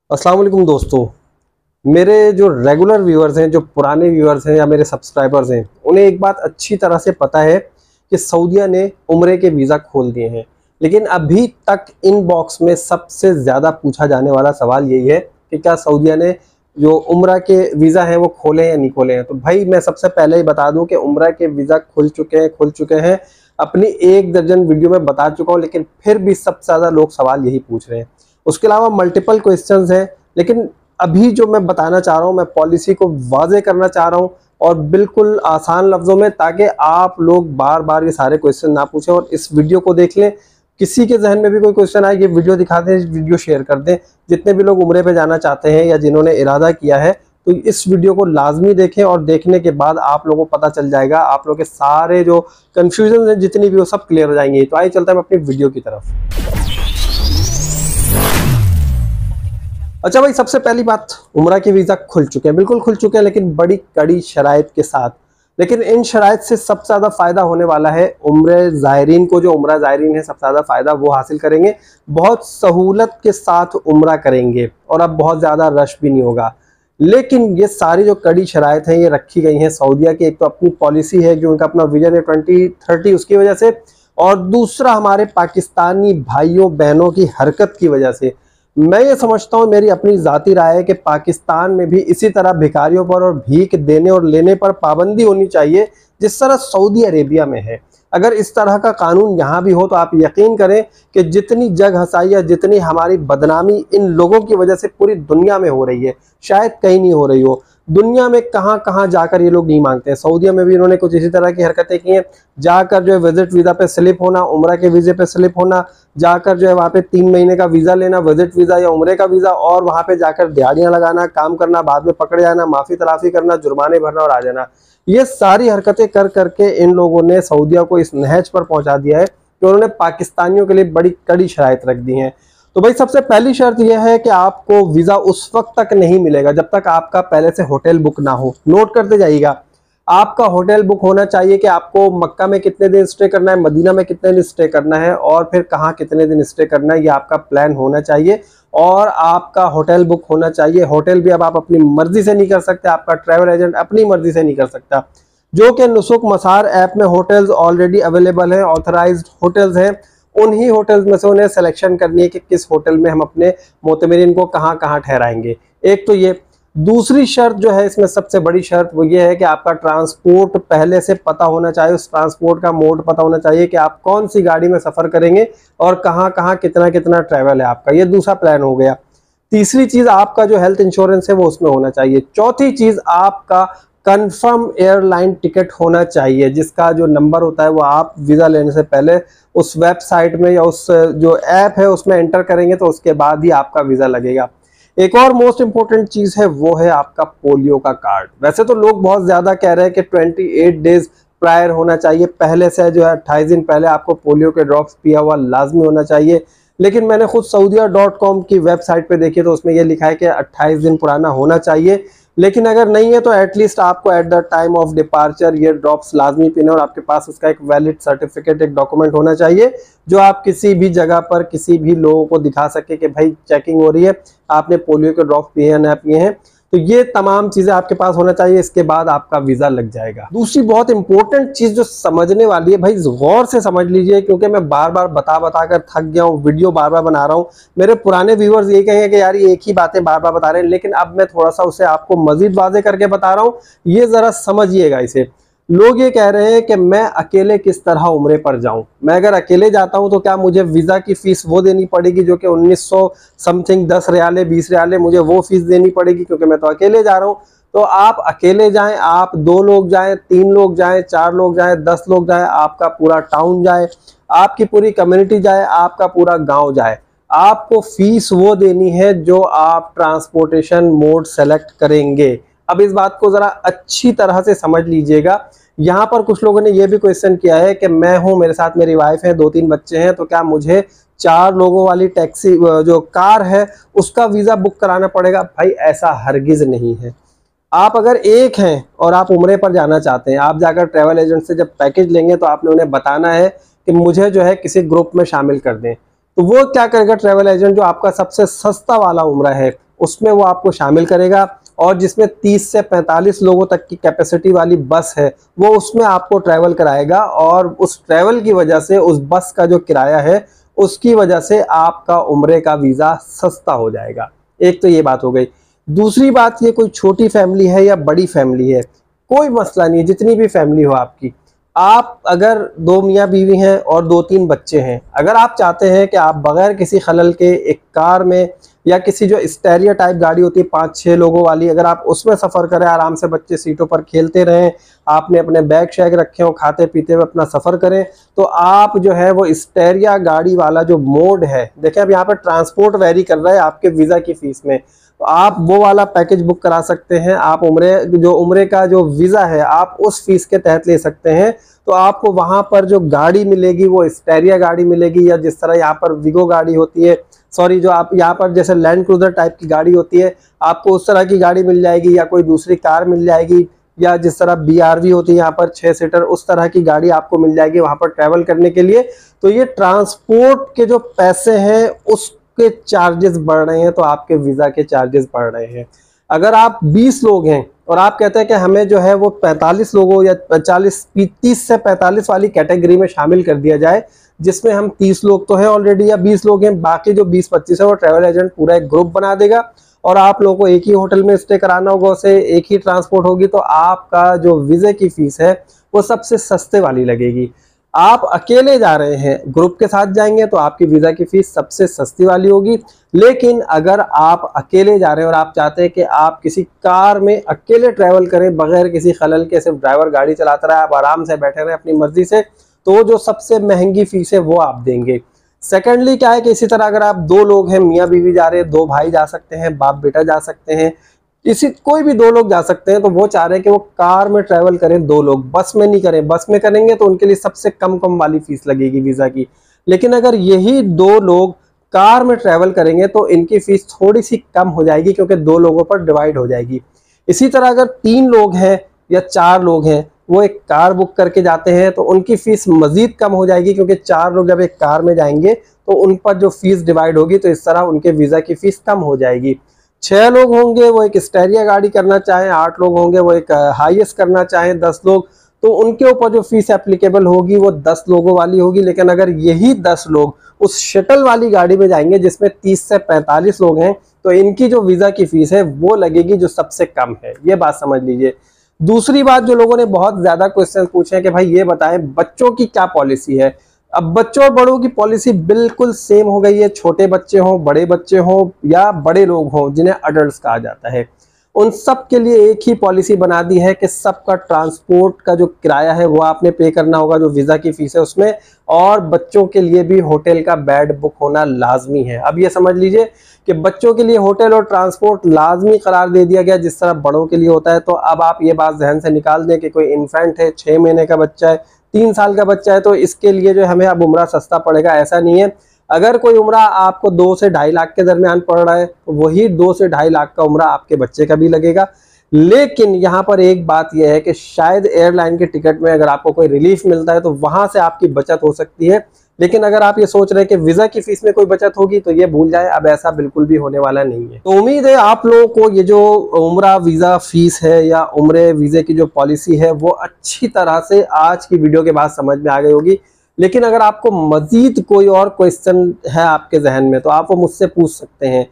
अस्सलाम वालेकुम दोस्तों। मेरे जो रेगुलर व्यूअर्स हैं, जो पुराने व्यूअर्स हैं या मेरे सब्सक्राइबर्स हैं, उन्हें एक बात अच्छी तरह से पता है कि सऊदीया ने उम्रे के वीज़ा खोल दिए हैं। लेकिन अभी तक इनबॉक्स में सबसे ज़्यादा पूछा जाने वाला सवाल यही है कि क्या सऊदीया ने जो उम्रा के वीज़ा हैं वो खोले या नहीं खोले हैं। तो भाई मैं सबसे पहले ही बता दूं कि उम्रा के वीज़ा खुल चुके हैं। अपनी 1 दर्जन वीडियो में बता चुका हूँ, लेकिन फिर भी सबसे ज़्यादा लोग सवाल यही पूछ रहे हैं। उसके अलावा मल्टीपल क्वेश्चंस हैं, लेकिन अभी जो मैं बताना चाह रहा हूँ, मैं पॉलिसी को वाज़ेह करना चाह रहा हूँ और बिल्कुल आसान लफ्ज़ों में, ताकि आप लोग बार बार ये सारे क्वेश्चन ना पूछें और इस वीडियो को देख लें। किसी के जहन में भी कोई क्वेश्चन आए, ये वीडियो दिखा दें, वीडियो शेयर कर दें। जितने भी लोग उम्रे पे जाना चाहते हैं या जिन्होंने इरादा किया है, तो इस वीडियो को लाजमी देखें और देखने के बाद आप लोगों को पता चल जाएगा, आप लोगों के सारे जो कन्फ्यूजन हैं जितनी भी, वो सब क्लियर हो जाएंगे। तो आइए चलते हैं अपनी वीडियो की तरफ। अच्छा भाई, सबसे पहली बात, उम्रा के वीज़ा खुल चुके हैं, बिल्कुल खुल चुके हैं, लेकिन बड़ी कड़ी शराइत के साथ। लेकिन इन शराइत से सबसे ज़्यादा फ़ायदा होने वाला है उम्रे ज़ायरीन को। जो उम्रा ज़ायरीन है, सबसे ज़्यादा फ़ायदा वो हासिल करेंगे। बहुत सहूलत के साथ उम्रा करेंगे और अब बहुत ज़्यादा रश भी नहीं होगा। लेकिन ये सारी जो कड़ी शराइत हैं, ये रखी गई हैं सऊदीया की। एक तो अपनी पॉलिसी है, जो उनका अपना विजन है 2030, उसकी वजह से, और दूसरा हमारे पाकिस्तानी भाइयों बहनों की हरकत की वजह से। मैं ये समझता हूँ, मेरी अपनी ज़ाती राय है कि पाकिस्तान में भी इसी तरह भिखारियों पर और भीख देने और लेने पर पाबंदी होनी चाहिए, जिस तरह सऊदी अरेबिया में है। अगर इस तरह का कानून यहाँ भी हो, तो आप यकीन करें कि जितनी जग हंसाई या जितनी हमारी बदनामी इन लोगों की वजह से पूरी दुनिया में हो रही है, शायद कहीं नहीं हो रही हो। दुनिया में कहाँ कहाँ जाकर ये लोग नहीं मांगते हैं। सऊदीया में भी इन्होंने कुछ इसी तरह की हरकतें की हैं। जाकर जो है विजिट वीज़ा पे स्लिप होना, उम्रा के वीज़े पे स्लिप होना, जाकर जो है वहाँ पे 3 महीने का वीज़ा लेना, विजिट वीज़ा या उम्रे का वीज़ा, और वहाँ पे जाकर दिहाड़ियाँ लगाना, काम करना, बाद में पकड़े जाना, माफ़ी तलाफ़ी करना, जुर्माने भरना और आ जाना। ये सारी हरकतें कर करके इन लोगों ने सऊदीया को इस नहज पर पहुँचा दिया है कि उन्होंने पाकिस्तानियों के लिए बड़ी कड़ी शराइत रख दी हैं। तो भाई सबसे पहली शर्त यह है कि आपको वीज़ा उस वक्त तक नहीं मिलेगा जब तक आपका पहले से होटल बुक ना हो। नोट करते जाइएगा, आपका होटल बुक होना चाहिए कि आपको मक्का में कितने दिन स्टे करना है, मदीना में कितने दिन स्टे करना है और फिर कहाँ कितने दिन स्टे करना है, ये आपका प्लान होना चाहिए। और आपका होटल बुक होना चाहिए। होटल भी अब आप अपनी मर्जी से नहीं कर सकते, आपका ट्रैवल एजेंट अपनी मर्जी से नहीं कर सकता। जो कि नुसुक मसार ऐप में होटल्स ऑलरेडी अवेलेबल हैं, ऑथराइज्ड होटल्स हैं, उन्हीं होटल्स में से उन्हें सिलेक्शन करनी है कि किस होटल में हम अपने मोतमिरीन को कहाँ कहाँ ठहराएंगे। एक तो ये। दूसरी शर्त जो है इसमें, सबसे बड़ी शर्त, वो ये है कि आपका ट्रांसपोर्ट पहले से पता होना चाहिए। उस ट्रांसपोर्ट का मोड पता होना चाहिए कि आप कौन सी गाड़ी में सफ़र करेंगे और कहाँ कहाँ कितना कितना ट्रैवल है आपका। ये दूसरा प्लान हो गया। तीसरी चीज़, आपका जो हेल्थ इंश्योरेंस है वो उसमें होना चाहिए। चौथी चीज़, आपका कंफर्म एयरलाइन टिकट होना चाहिए, जिसका जो नंबर होता है वो आप वीज़ा लेने से पहले उस वेबसाइट में या उस जो ऐप है उसमें एंटर करेंगे, तो उसके बाद ही आपका वीज़ा लगेगा। एक और मोस्ट इंपॉर्टेंट चीज़ है, वो है आपका पोलियो का कार्ड। वैसे तो लोग बहुत ज़्यादा कह रहे हैं कि 28 डेज प्रायर होना चाहिए, पहले से जो है 28 दिन पहले आपको पोलियो के ड्रॉप्स पिया हुआ लाजमी होना चाहिए। लेकिन मैंने खुद saudiya.com की वेबसाइट पे देखी, तो उसमें ये लिखा है कि 28 दिन पुराना होना चाहिए। लेकिन अगर नहीं है तो एटलीस्ट आपको at the time of departure ये ड्रॉप्स लाजमी पीने, और आपके पास उसका एक वैलिड सर्टिफिकेट, एक डॉक्यूमेंट होना चाहिए, जो आप किसी भी जगह पर किसी भी लोगों को दिखा सके कि भाई चेकिंग हो रही है, आपने पोलियो के ड्रॉप पिए हैं ना पिए हैं। तो ये तमाम चीज़ें आपके पास होना चाहिए, इसके बाद आपका वीज़ा लग जाएगा। दूसरी बहुत इंपॉर्टेंट चीज़ जो समझने वाली है, भाई गौर से समझ लीजिए, क्योंकि मैं बार बार बता कर थक गया हूँ, वीडियो बार बार बना रहा हूँ। मेरे पुराने व्यूअर्स ये कहेंगे कि यार ये एक ही बातें बार बार बता रहे हैं, लेकिन अब मैं थोड़ा सा उसे आपको मजीद वाज़ेह करके बता रहा हूँ। ये ज़रा समझिएगा इसे। लोग ये कह रहे हैं कि मैं अकेले किस तरह उम्रे पर जाऊं। मैं अगर अकेले जाता हूं तो क्या मुझे वीज़ा की फ़ीस वो देनी पड़ेगी जो कि 1900 समथिंग 10 रियाले 20 रियाले मुझे वो फ़ीस देनी पड़ेगी, क्योंकि मैं तो अकेले जा रहा हूं। तो आप अकेले जाएं, आप 2 लोग जाएं, 3 लोग जाएं, 4 लोग जाएं, 10 लोग जाएं, आपका पूरा टाउन जाए, आपकी पूरी कम्युनिटी जाए, आपका पूरा गाँव जाए, आपको फ़ीस वो देनी है जो आप ट्रांसपोर्टेशन मोड सेलेक्ट करेंगे। अब इस बात को ज़रा अच्छी तरह से समझ लीजिएगा। यहाँ पर कुछ लोगों ने यह भी क्वेश्चन किया है कि मैं हूँ, मेरे साथ मेरी वाइफ है, 2-3 बच्चे हैं, तो क्या मुझे 4 लोगों वाली टैक्सी जो कार है उसका वीज़ा बुक कराना पड़ेगा? भाई ऐसा हरगिज़ नहीं है। आप अगर एक हैं और आप उम्रे पर जाना चाहते हैं, आप जाकर ट्रैवल एजेंट से जब पैकेज लेंगे तो आपने उन्हें बताना है कि मुझे जो है किसी ग्रुप में शामिल कर दें। तो वो क्या करेगा ट्रैवल एजेंट, जो आपका सबसे सस्ता वाला उम्रा है, उसमें वो आपको शामिल करेगा, और जिसमें 30 से 45 लोगों तक की कैपेसिटी वाली बस है वो उसमें आपको ट्रैवल कराएगा, और उस ट्रैवल की वजह से उस बस का जो किराया है उसकी वजह से आपका उम्रे का वीज़ा सस्ता हो जाएगा। एक तो ये बात हो गई। दूसरी बात, ये कोई छोटी फैमिली है या बड़ी फैमिली है, कोई मसला नहीं है, जितनी भी फैमिली हो आपकी, आप अगर 2 मियाँ बीवी हैं और 2-3 बच्चे हैं, अगर आप चाहते हैं कि आप बगैर किसी खलल के एक कार में या किसी जो स्टेरिया टाइप गाड़ी होती है 5-6 लोगों वाली, अगर आप उसमें सफ़र करें, आराम से बच्चे सीटों पर खेलते रहें, आपने अपने बैग शैग रखे हो, खाते पीते हुए अपना सफ़र करें, तो आप जो है वो स्टेरिया गाड़ी वाला जो मोड है, देखें अब यहाँ पर ट्रांसपोर्ट वेरी कर रहा है आपके वीज़ा की फ़ीस में, तो आप वो वाला पैकेज बुक करा सकते हैं। आप उम्रे का जो वीज़ा है आप उस फीस के तहत ले सकते हैं। तो आपको वहाँ पर जो गाड़ी मिलेगी वो स्टेरिया गाड़ी मिलेगी, या जिस तरह यहाँ पर विगो गाड़ी होती है, सॉरी जो आप यहाँ पर जैसे लैंड क्रूजर टाइप की गाड़ी होती है, आपको उस तरह की गाड़ी मिल जाएगी, या कोई दूसरी कार मिल जाएगी, या जिस तरह BRV होती है यहाँ पर 6 सीटर, उस तरह की गाड़ी आपको मिल जाएगी वहाँ पर ट्रैवल करने के लिए। तो ये ट्रांसपोर्ट के जो पैसे हैं उसके चार्जेस बढ़ रहे हैं, तो आपके वीज़ा के चार्जेस बढ़ रहे हैं। अगर आप 20 लोग हैं और आप कहते हैं कि हमें जो है वो 45 लोगों या 30 से 45 वाली कैटेगरी में शामिल कर दिया जाए, जिसमें हम 30 लोग तो हैं ऑलरेडी या 20 लोग हैं, बाकी जो 20-25 है वो ट्रैवल एजेंट पूरा एक ग्रुप बना देगा, और आप लोगों को एक ही होटल में स्टे कराना होगा, उसे एक ही ट्रांसपोर्ट होगी, तो आपका जो वीज़े की फ़ीस है वो सबसे सस्ते वाली लगेगी। आप अकेले जा रहे हैं, ग्रुप के साथ जाएंगे तो आपकी वीज़ा की फ़ीस सबसे सस्ती वाली होगी। लेकिन अगर आप अकेले जा रहे हैं और आप चाहते हैं कि आप किसी कार में अकेले ट्रैवल करें बगैर किसी खलल के, सिर्फ ड्राइवर गाड़ी चलाता रहे, आप आराम से बैठे रहें अपनी मर्जी से, तो जो सबसे महंगी फ़ीस है वो आप देंगे। सेकेंडली क्या है कि इसी तरह अगर आप 2 लोग हैं, मियाँ बीवी जा रहे हैं, 2 भाई जा सकते हैं, बाप बेटा जा सकते हैं, कोई भी 2 लोग जा सकते हैं, तो वो चाह रहे हैं कि वो कार में ट्रैवल करें 2 लोग, बस में नहीं करें। बस में करेंगे तो उनके लिए सबसे कम वाली फीस लगेगी वीज़ा की। लेकिन अगर यही 2 लोग कार में ट्रैवल करेंगे तो इनकी फीस थोड़ी सी कम हो जाएगी, क्योंकि 2 लोगों पर डिवाइड हो जाएगी। इसी तरह अगर 3 लोग हैं या 4 लोग हैं, वो एक कार बुक करके जाते हैं तो उनकी फीस मजीद कम हो जाएगी, क्योंकि 4 लोग जब एक कार में जाएंगे तो उन पर जो फीस डिवाइड होगी, तो इस तरह उनके वीज़ा की फीस कम हो जाएगी। 6 लोग होंगे वो एक स्टेरिया गाड़ी करना चाहें, 8 लोग होंगे वो एक हाईएस्ट करना चाहें, 10 लोग, तो उनके ऊपर जो फीस एप्लीकेबल होगी वो 10 लोगों वाली होगी। लेकिन अगर यही 10 लोग उस शटल वाली गाड़ी में जाएंगे जिसमें 30 से 45 लोग हैं, तो इनकी जो वीज़ा की फीस है वो लगेगी जो सबसे कम है। ये बात समझ लीजिए। दूसरी बात, जो लोगों ने बहुत ज़्यादा क्वेश्चन पूछे हैं कि भाई ये बताएं बच्चों की क्या पॉलिसी है। अब बच्चों और बड़ों की पॉलिसी बिल्कुल सेम हो गई है, छोटे बच्चे हों, बड़े बच्चे हों, या बड़े लोग हों जिन्हें अडल्ट्स कहा जाता है, उन सब के लिए एक ही पॉलिसी बना दी है कि सबका ट्रांसपोर्ट का जो किराया है वो आपने पे करना होगा, जो वीज़ा की फीस है उसमें, और बच्चों के लिए भी होटल का बेड बुक होना लाजमी है। अब ये समझ लीजिए कि बच्चों के लिए होटल और ट्रांसपोर्ट लाजमी करार दे दिया गया, जिस तरह बड़ों के लिए होता है। तो अब आप ये बात जहन से निकाल दें कि कोई इन्फेंट है, 6 महीने का बच्चा है, 3 साल का बच्चा है, तो इसके लिए जो हमें अब उम्रा सस्ता पड़ेगा, ऐसा नहीं है। अगर कोई उम्रा आपको 2 से 2.5 लाख के दरमियान पड़ रहा है, तो वही 2 से 2.5 लाख का उम्रा आपके बच्चे का भी लगेगा। लेकिन यहाँ पर एक बात यह है कि शायद एयरलाइन के टिकट में अगर आपको कोई रिलीफ मिलता है तो वहां से आपकी बचत हो सकती है। लेकिन अगर आप ये सोच रहे हैं कि वीज़ा की फीस में कोई बचत होगी, तो ये भूल जाए, अब ऐसा बिल्कुल भी होने वाला नहीं है। तो उम्मीद है आप लोगों को ये जो उम्रा वीज़ा फीस है या उम्रे वीज़े की जो पॉलिसी है वो अच्छी तरह से आज की वीडियो के बाद समझ में आ गई होगी। लेकिन अगर आपको मजीद कोई और क्वेश्चन है आपके जहन में, तो आप वो मुझसे पूछ सकते हैं।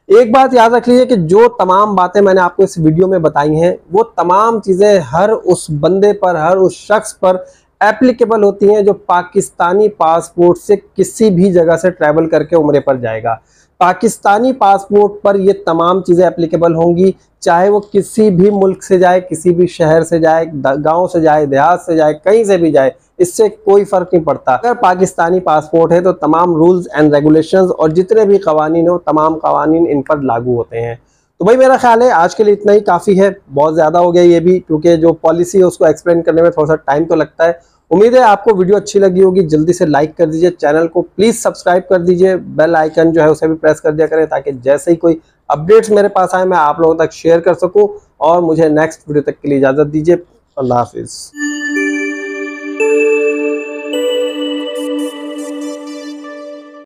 एक बात याद रख लीजिए कि जो तमाम बातें मैंने आपको इस वीडियो में बताई हैं, वो तमाम चीज़ें हर उस बंदे पर, हर उस शख्स पर एप्लीकेबल होती हैं जो पाकिस्तानी पासपोर्ट से किसी भी जगह से ट्रैवल करके उम्रे पर जाएगा। पाकिस्तानी पासपोर्ट पर ये तमाम चीज़ें एप्लीकेबल होंगी, चाहे वो किसी भी मुल्क से जाए, किसी भी शहर से जाए, गांव से जाए, देहात से जाए, कहीं से भी जाए, इससे कोई फ़र्क नहीं पड़ता। अगर पाकिस्तानी पासपोर्ट है तो तमाम रूल्स एंड रेगुलेशंस और जितने भी कवानीन हो, तमाम कवानीन इन पर लागू होते हैं। तो भाई मेरा ख्याल है आज के लिए इतना ही काफ़ी है, बहुत ज़्यादा हो गया ये भी, क्योंकि जो पॉलिसी है उसको एक्सप्लेन करने में थोड़ा सा टाइम तो लगता है। उम्मीद है आपको वीडियो अच्छी लगी होगी। जल्दी से लाइक कर दीजिए, चैनल को प्लीज़ सब्सक्राइब कर दीजिए, बेल आइकन जो है उसे भी प्रेस कर दिया करें, ताकि जैसे ही कोई अपडेट्स मेरे पास आए मैं आप लोगों तक शेयर कर सकूं। और मुझे नेक्स्ट वीडियो तक के लिए इजाज़त दीजिए। अल्लाह हाफिज़।